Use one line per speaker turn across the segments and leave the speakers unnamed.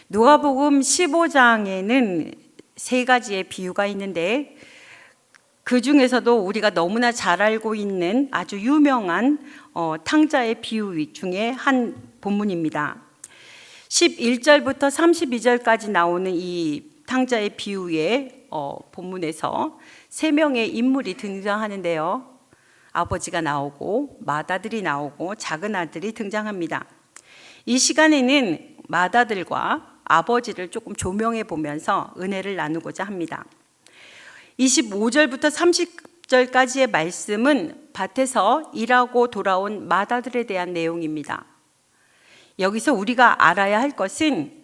누가복음 15장에는 세 가지의 비유가 있는데 그 중에서도 우리가 너무나 잘 알고 있는 아주 유명한 탕자의 비유 중에 한 본문입니다. 11절부터 32절까지 나오는 이 탕자의 비유의 본문에서 세 명의 인물이 등장하는데요. 아버지가 나오고 맏아들이 나오고 작은 아들이 등장합니다. 이 시간에는 맏아들과 아버지를 조금 조명해 보면서 은혜를 나누고자 합니다. 25절부터 30절까지의 말씀은 밭에서 일하고 돌아온 맏아들에 대한 내용입니다. 여기서 우리가 알아야 할 것은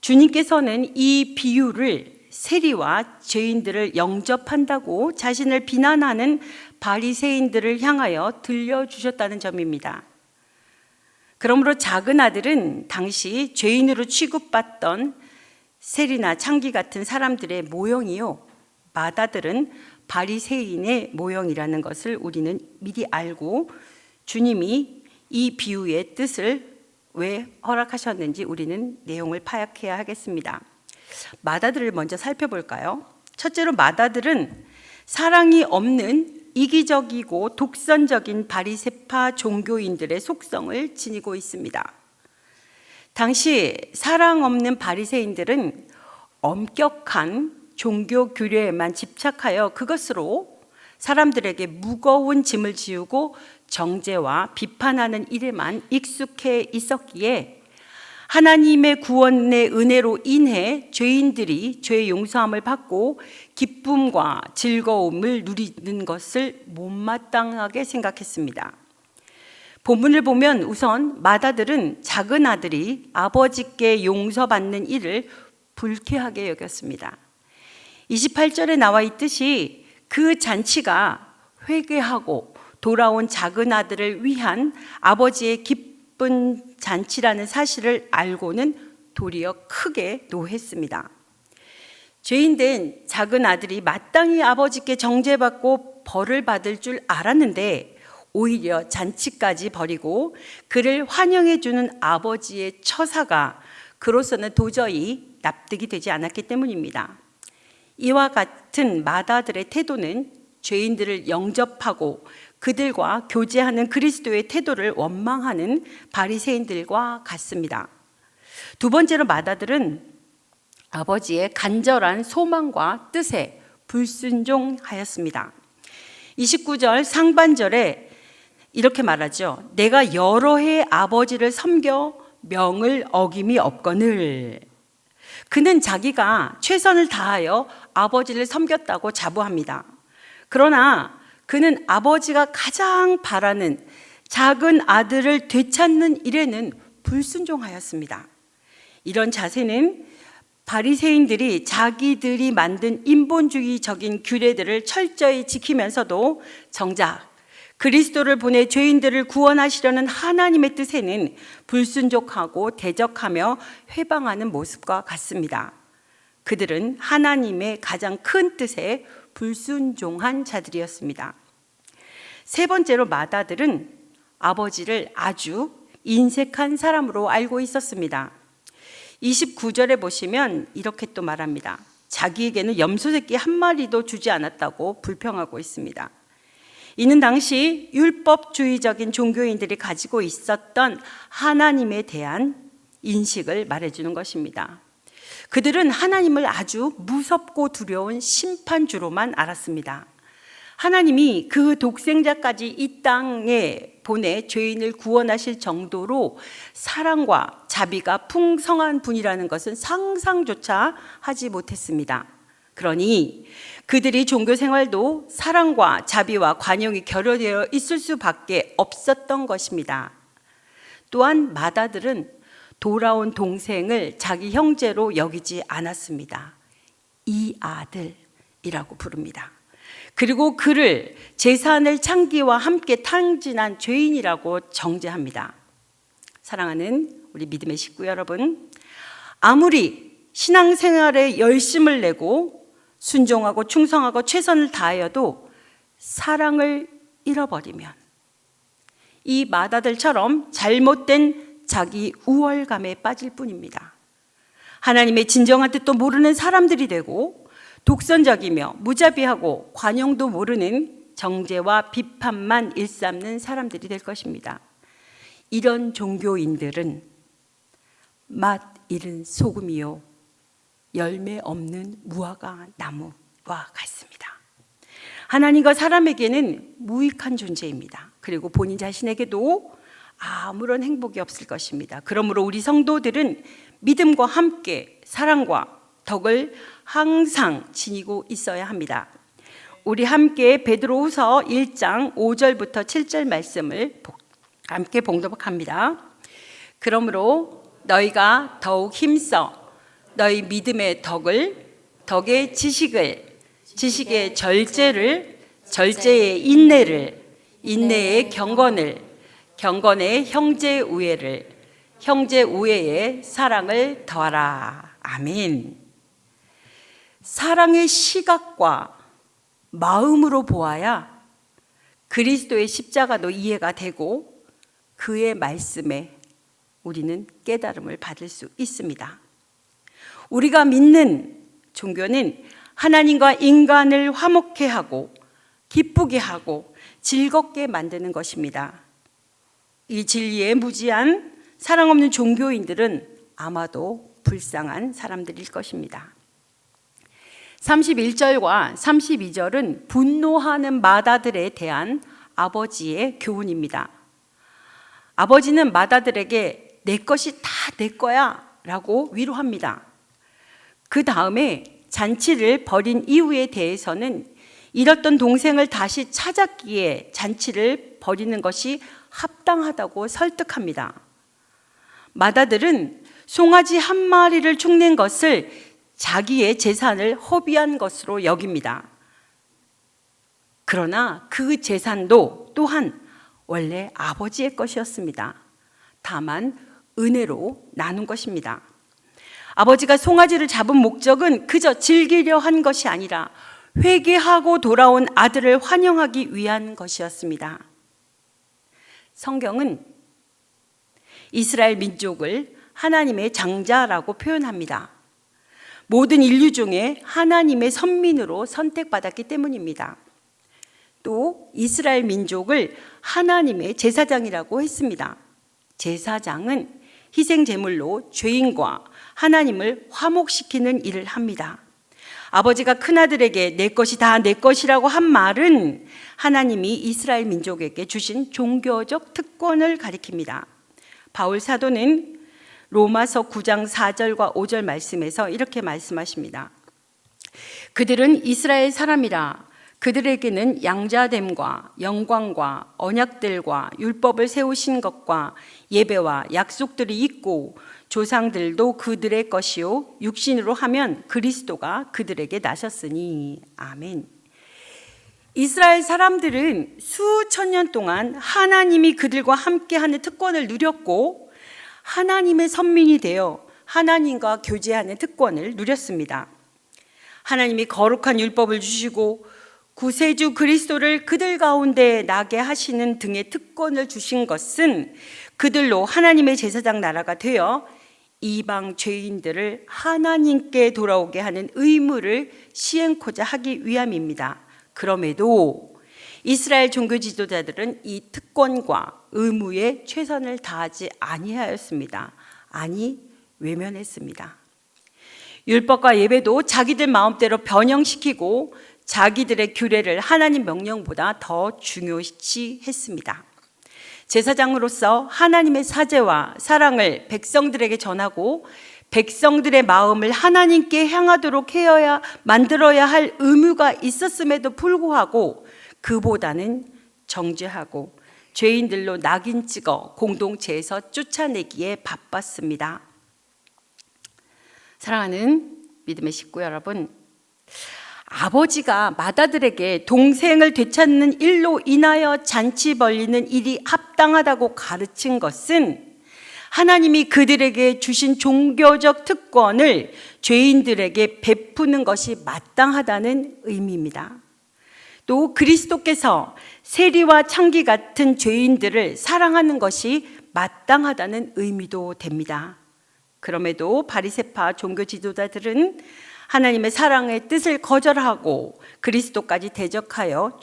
주님께서는 이 비유를 세리와 죄인들을 영접한다고 자신을 비난하는 바리새인들을 향하여 들려주셨다는 점입니다. 그러므로 작은 아들은 당시 죄인으로 취급받던 세리나 창기 같은 사람들의 모형이요, 맏아들은 바리새인의 모형이라는 것을 우리는 미리 알고 주님이 이 비유의 뜻을 왜 허락하셨는지 우리는 내용을 파악해야 하겠습니다. 맏아들을 먼저 살펴볼까요? 첫째로 맏아들은 사랑이 없는 이기적이고 독선적인 바리새파 종교인들의 속성을 지니고 있습니다. 당시 사랑 없는 바리새인들은 엄격한 종교 규례에만 집착하여 그것으로 사람들에게 무거운 짐을 지우고 정죄와 비판하는 일에만 익숙해 있었기에 하나님의 구원의 은혜로 인해 죄인들이 죄 용서함을 받고 기쁨과 즐거움을 누리는 것을 못마땅하게 생각했습니다. 본문을 보면 우선 맏아들은 작은 아들이 아버지께 용서받는 일을 불쾌하게 여겼습니다. 28절에 나와 있듯이 그 잔치가 회개하고 돌아온 작은 아들을 위한 아버지의 기쁜 잔치라는 사실을 알고는 도리어 크게 노했습니다. 죄인된 작은 아들이 마땅히 아버지께 정죄받고 벌을 받을 줄 알았는데 오히려 잔치까지 버리고 그를 환영해 주는 아버지의 처사가 그로서는 도저히 납득이 되지 않았기 때문입니다. 이와 같은 맏아들의 태도는 죄인들을 영접하고 그들과 교제하는 그리스도의 태도를 원망하는 바리새인들과 같습니다. 두 번째로 맏아들은 아버지의 간절한 소망과 뜻에 불순종하였습니다. 29절 상반절에 이렇게 말하죠. 내가 여러 해 아버지를 섬겨 명을 어김이 없거늘. 그는 자기가 최선을 다하여 아버지를 섬겼다고 자부합니다. 그러나 그는 아버지가 가장 바라는 작은 아들을 되찾는 일에는 불순종하였습니다. 이런 자세는 바리새인들이 자기들이 만든 인본주의적인 규례들을 철저히 지키면서도 정작 그리스도를 보내 죄인들을 구원하시려는 하나님의 뜻에는 불순종하고 대적하며 회방하는 모습과 같습니다. 그들은 하나님의 가장 큰 뜻에 불순종한 자들이었습니다. 세 번째로 맏아들은 아버지를 아주 인색한 사람으로 알고 있었습니다. 29절에 보시면 이렇게 또 말합니다. 자기에게는 염소 새끼 한 마리도 주지 않았다고 불평하고 있습니다. 이는 당시 율법주의적인 종교인들이 가지고 있었던 하나님에 대한 인식을 말해주는 것입니다. 그들은 하나님을 아주 무섭고 두려운 심판주로만 알았습니다. 하나님이 그 독생자까지 이 땅에 보내 죄인을 구원하실 정도로 사랑과 자비가 풍성한 분이라는 것은 상상조차 하지 못했습니다. 그러니 그들이 종교 생활도 사랑과 자비와 관용이 결여되어 있을 수밖에 없었던 것입니다. 또한 맏아들은 돌아온 동생을 자기 형제로 여기지 않았습니다. 이 아들이라고 부릅니다. 그리고 그를 제사하는 창기와 함께 탕진한 죄인이라고 정죄합니다. 사랑하는 우리 믿음의 식구 여러분, 아무리 신앙생활에 열심을 내고 순종하고 충성하고 최선을 다하여도 사랑을 잃어버리면 이 맏아들처럼 잘못된 자기 우월감에 빠질 뿐입니다. 하나님의 진정한 뜻도 모르는 사람들이 되고 독선적이며 무자비하고 관용도 모르는 정죄와 비판만 일삼는 사람들이 될 것입니다. 이런 종교인들은 맛 잃은 소금이요 열매 없는 무화과 나무와 같습니다. 하나님과 사람에게는 무익한 존재입니다. 그리고 본인 자신에게도 아무런 행복이 없을 것입니다. 그러므로 우리 성도들은 믿음과 함께 사랑과 덕을 항상 지니고 있어야 합니다. 우리 함께 베드로후서 1장 5절부터 7절 말씀을 함께 봉독합니다. 그러므로 너희가 더욱 힘써 너희 믿음의 덕을, 덕의 지식을, 지식의 절제를, 절제의 인내를, 인내의 경건을, 경건의 형제 우애를, 형제 우애의 사랑을 더하라. 아멘. 사랑의 시각과 마음으로 보아야 그리스도의 십자가도 이해가 되고 그의 말씀에 우리는 깨달음을 받을 수 있습니다. 우리가 믿는 종교는 하나님과 인간을 화목케 하고 기쁘게 하고 즐겁게 만드는 것입니다. 이 진리에 무지한 사랑 없는 종교인들은 아마도 불쌍한 사람들일 것입니다. 31절과 32절은 분노하는 마다들에 대한 아버지의 교훈입니다. 아버지는 마다들에게 내 것이 다 내 거야 라고 위로합니다. 그 다음에 잔치를 벌인 이유에 대해서는 잃었던 동생을 다시 찾았기에 잔치를 벌이는 것이 합당하다고 설득합니다. 마다들은 송아지 한 마리를 축낸 것을 자기의 재산을 허비한 것으로 여깁니다. 그러나 그 재산도 또한 원래 아버지의 것이었습니다. 다만 은혜로 나눈 것입니다. 아버지가 송아지를 잡은 목적은 그저 즐기려 한 것이 아니라 회개하고 돌아온 아들을 환영하기 위한 것이었습니다. 성경은 이스라엘 민족을 하나님의 장자라고 표현합니다. 모든 인류 중에 하나님의 선민으로 선택받았기 때문입니다. 또 이스라엘 민족을 하나님의 제사장이라고 했습니다. 제사장은 희생 제물로 죄인과 하나님을 화목시키는 일을 합니다. 아버지가 큰아들에게 내 것이 다 내 것이라고 한 말은 하나님이 이스라엘 민족에게 주신 종교적 특권을 가리킵니다. 바울 사도는 로마서 9장 4절과 5절 말씀에서 이렇게 말씀하십니다. 그들은 이스라엘 사람이라 그들에게는 양자됨과 영광과 언약들과 율법을 세우신 것과 예배와 약속들이 있고 조상들도 그들의 것이요 육신으로 하면 그리스도가 그들에게 나셨으니. 아멘. 이스라엘 사람들은 수천 년 동안 하나님이 그들과 함께하는 특권을 누렸고 하나님의 선민이 되어 하나님과 교제하는 특권을 누렸습니다. 하나님이 거룩한 율법을 주시고 구세주 그리스도를 그들 가운데 나게 하시는 등의 특권을 주신 것은 그들로 하나님의 제사장 나라가 되어 이방 죄인들을 하나님께 돌아오게 하는 의무를 시행코자 하기 위함입니다. 그럼에도 이스라엘 종교 지도자들은 이 특권과 의무에 최선을 다하지 아니하였습니다. 아니, 외면했습니다. 율법과 예배도 자기들 마음대로 변형시키고 자기들의 규례를 하나님 명령보다 더 중요시 했습니다. 제사장으로서 하나님의 사죄와 사랑을 백성들에게 전하고 백성들의 마음을 하나님께 향하도록 만들어야 할 의무가 있었음에도 불구하고 그보다는 정죄하고 죄인들로 낙인 찍어 공동체에서 쫓아내기에 바빴습니다. 사랑하는 믿음의 식구 여러분, 아버지가 맏아들에게 동생을 되찾는 일로 인하여 잔치 벌리는 일이 합당하다고 가르친 것은 하나님이 그들에게 주신 종교적 특권을 죄인들에게 베푸는 것이 마땅하다는 의미입니다. 또 그리스도께서 세리와 창기 같은 죄인들을 사랑하는 것이 마땅하다는 의미도 됩니다. 그럼에도 바리새파 종교 지도자들은 하나님의 사랑의 뜻을 거절하고 그리스도까지 대적하여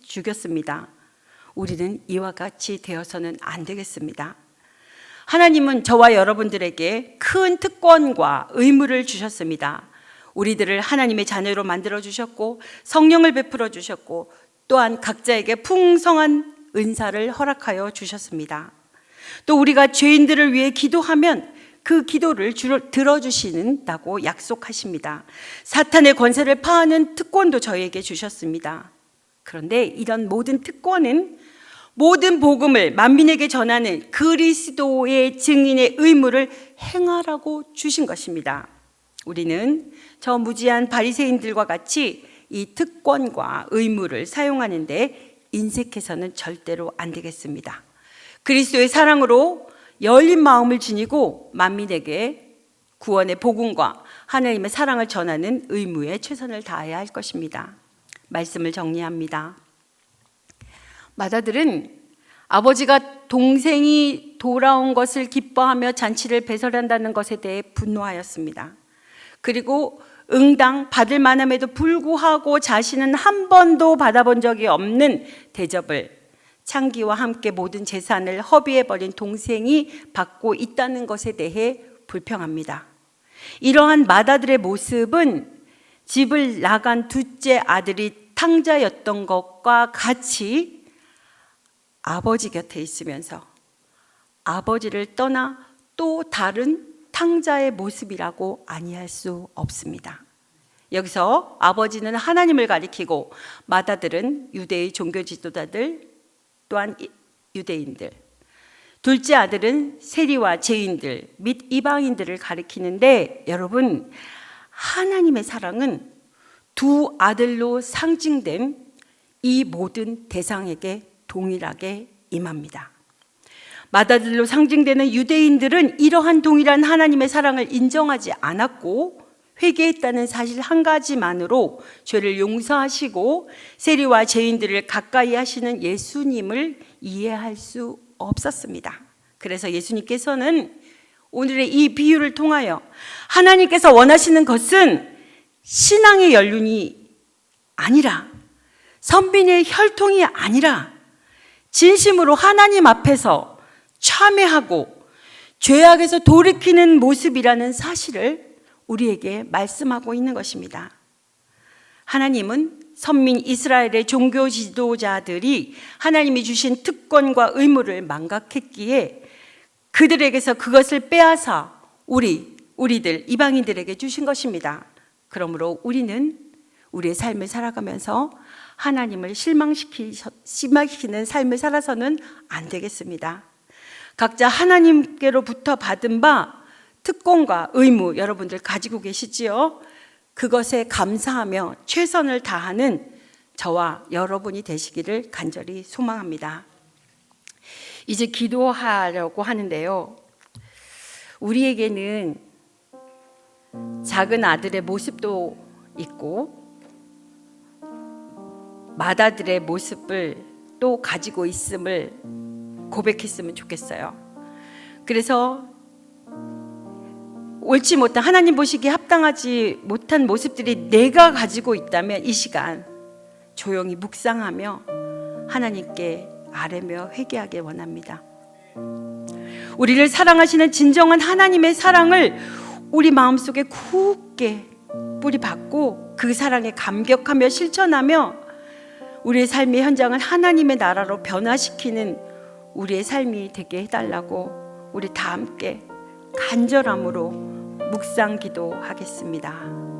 죽였습니다. 우리는 이와 같이 되어서는 안 되겠습니다. 하나님은 저와 여러분들에게 큰 특권과 의무를 주셨습니다. 우리들을 하나님의 자녀로 만들어 주셨고 성령을 베풀어 주셨고 또한 각자에게 풍성한 은사를 허락하여 주셨습니다. 또 우리가 죄인들을 위해 기도하면 그 기도를 들어주신다고 약속하십니다. 사탄의 권세를 파하는 특권도 저희에게 주셨습니다. 그런데 이런 모든 특권은 모든 복음을 만민에게 전하는 그리스도의 증인의 의무를 행하라고 주신 것입니다. 우리는 저 무지한 바리새인들과 같이 이 특권과 의무를 사용하는데 인색해서는 절대로 안 되겠습니다. 그리스도의 사랑으로 열린 마음을 지니고 만민에게 구원의 복음과 하나님의 사랑을 전하는 의무에 최선을 다해야 할 것입니다. 말씀을 정리합니다. 마다들은 아버지가 동생이 돌아온 것을 기뻐하며 잔치를 배설한다는 것에 대해 분노하였습니다. 그리고 응당 받을 만함에도 불구하고 자신은 한 번도 받아본 적이 없는 대접을 창기와 함께 모든 재산을 허비해버린 동생이 받고 있다는 것에 대해 불평합니다. 이러한 마다들의 모습은 집을 나간 둘째 아들이 탕자였던 것과 같이 아버지 곁에 있으면서 아버지를 떠나 또 다른 탕자의 모습이라고 아니할 수 없습니다. 여기서 아버지는 하나님을 가리키고 마다들은 유대의 종교 지도자들 또한 유대인들, 둘째 아들은 세리와 죄인들 및 이방인들을 가리키는데 여러분, 하나님의 사랑은 두 아들로 상징된 이 모든 대상에게 동일하게 임합니다. 마다들로 상징되는 유대인들은 이러한 동일한 하나님의 사랑을 인정하지 않았고 회개했다는 사실 한 가지만으로 죄를 용서하시고 세리와 죄인들을 가까이 하시는 예수님을 이해할 수 없었습니다. 그래서 예수님께서는 오늘의 이 비유를 통하여 하나님께서 원하시는 것은 신앙의 연륜이 아니라 선민의 혈통이 아니라 진심으로 하나님 앞에서 참회하고 죄악에서 돌이키는 모습이라는 사실을 우리에게 말씀하고 있는 것입니다. 하나님은 선민 이스라엘의 종교 지도자들이 하나님이 주신 특권과 의무를 망각했기에 그들에게서 그것을 빼앗아 우리들 이방인들에게 주신 것입니다. 그러므로 우리는 우리의 삶을 살아가면서 하나님을 실망시키는 삶을 살아서는 안 되겠습니다. 각자 하나님께로부터 받은 바 특권과 의무 여러분들 가지고 계시지요? 그것에 감사하며 최선을 다하는 저와 여러분이 되시기를 간절히 소망합니다. 이제 기도하려고 하는데요. 우리에게는 작은 아들의 모습도 있고 맏아들의 모습을 또 가지고 있음을 고백했으면 좋겠어요. 그래서 옳지 못한 하나님 보시기에 합당하지 못한 모습들이 내가 가지고 있다면 이 시간 조용히 묵상하며 하나님께 아뢰며 회개하길 원합니다. 우리를 사랑하시는 진정한 하나님의 사랑을 우리 마음속에 굳게 뿌리박고 그 사랑에 감격하며 실천하며 우리의 삶의 현장을 하나님의 나라로 변화시키는 우리의 삶이 되게 해달라고 우리 다 함께 간절함으로 묵상 기도하겠습니다.